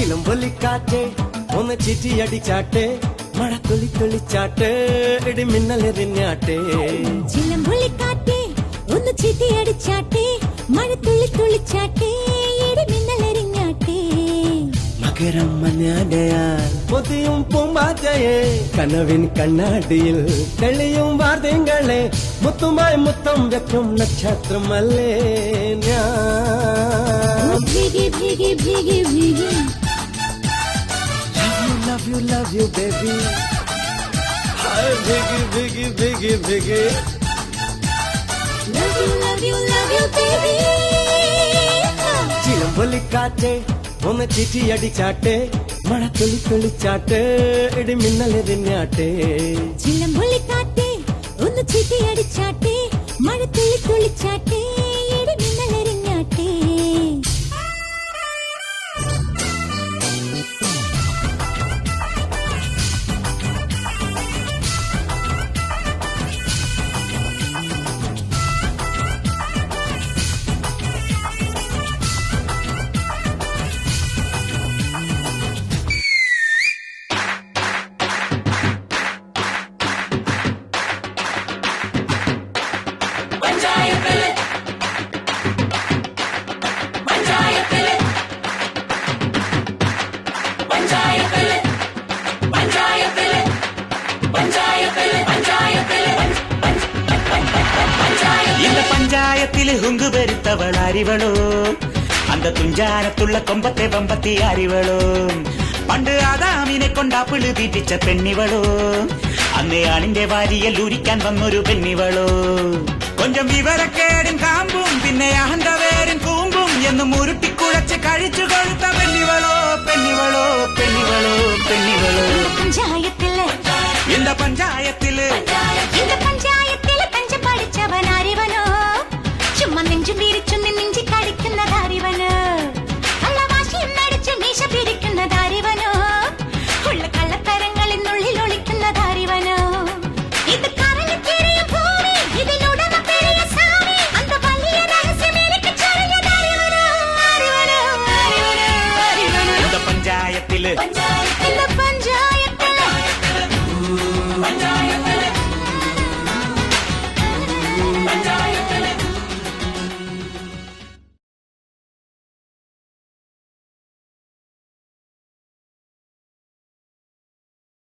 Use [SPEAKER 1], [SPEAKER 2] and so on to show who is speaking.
[SPEAKER 1] ചിലമ്പൊലിക്കാറ്റേ ഒന്ന് ചിറ്റിയടിച്ചാട്ടെ മഴ തുള്ളി തുള്ളിച്ചാട്ടെ ഇടി മിന്നലെറിഞ്ഞാട്ടെ
[SPEAKER 2] ചിലമ്പൊലിക്കാറ്റേ ഒന്ന് ചിറ്റിയടിച്ചാട്ടെ മഴ തുള്ളി തുള്ളിച്ചാട്ടെ ഇടി മിന്നലെറിഞ്ഞാട്ടെ
[SPEAKER 1] മകരം മഞ്ഞാടയാൽ പൊതിയും പൂമ്പാറ്റയെ കനവിൻ കണ്ണാടിയിൽ തെളിയും വാർത്തകളെ മുത്തുമായി മുത്തം വെക്കും നക്ഷത്രമല്ലേ ഞാൻ
[SPEAKER 2] ഭീഗി ഭീഗി ഭീഗി ഭീഗി
[SPEAKER 1] love you baby hi biggie biggie biggie biggie
[SPEAKER 2] love you baby
[SPEAKER 1] ചിലമ്പൊലിക്കാറ്റേ ഒന്ന് ചിറ്റിയടിച്ചാട്ടെ മഴ തുള്ളി തുള്ളിച്ചാട്ടെ ഇടി മിന്നലെറിഞ്ഞാട്ടെ
[SPEAKER 2] ചിലമ്പൊലിക്കാറ്റേ ഒന്ന് ചിറ്റിയടിച്ചാട്ടെ മഴ തുള്ളി തുള്ളിച്ചാട്ടെ ഇടി മിന്നലെറിഞ്ഞാട്ടെ
[SPEAKER 3] இந்த பஞ்சாயத்தில் ஹுங்கு பெருத்தவள் அறிவளோ அந்த துஞ்சானத்துள்ள கொம்பத்தை வம்பத்தி அறிவளோ പണ്ട് ആദാമിനെ കൊണ്ടാപ്പിള് തീറ്റിച്ച പെണ്ണിവളോ അന്നേ ആണിന്റെ വാരിയൽ ഉരിക്കാൻ വന്നൊരു പെണ്ണിവളോ കൊഞ്ചം വിവരക്കേടിൻ കാമ്പും പിന്നെ അഹന്തവേരിൻ കൂമ്പും എന്നും ഉരുട്ടിക്കുഴച്ച് കഴിച്ചു കൊഴുത്ത പെണ്ണിവളോ പെണ്ണിവളോ പെണ്ണിവളോ പെണ്ണിവളോ இந்த பஞ்சாயத்திല്
[SPEAKER 2] തഞ്ച പഠിച്ചവൻ അറിവനോ ചുമ്മാ നെഞ്ചു വീരിച്ചു നെഞ്ചി കടിക്കുന്നത് അറിവനോ കള്ളവാശിയും നടിച്ചു മീശ പിരിക്കുന്നത് അറിവനോ ഉള്ള കള്ളത്തരങ്ങളിനുള്ളിൽ ഒളിക്കുന്നത് അറിവനോ ഇത് കറങ്ങി തിരിയും ഭൂമി ഇതിലുടമ പെരിയ സാമി അന്ത വലിയ രഹസ്യം എനിക്ക് ചൊരിഞ്ഞത് അറിവനോ അറിവനോ അറിവനോ അറിവനോ
[SPEAKER 3] இந்த பஞ்சாயத்திല്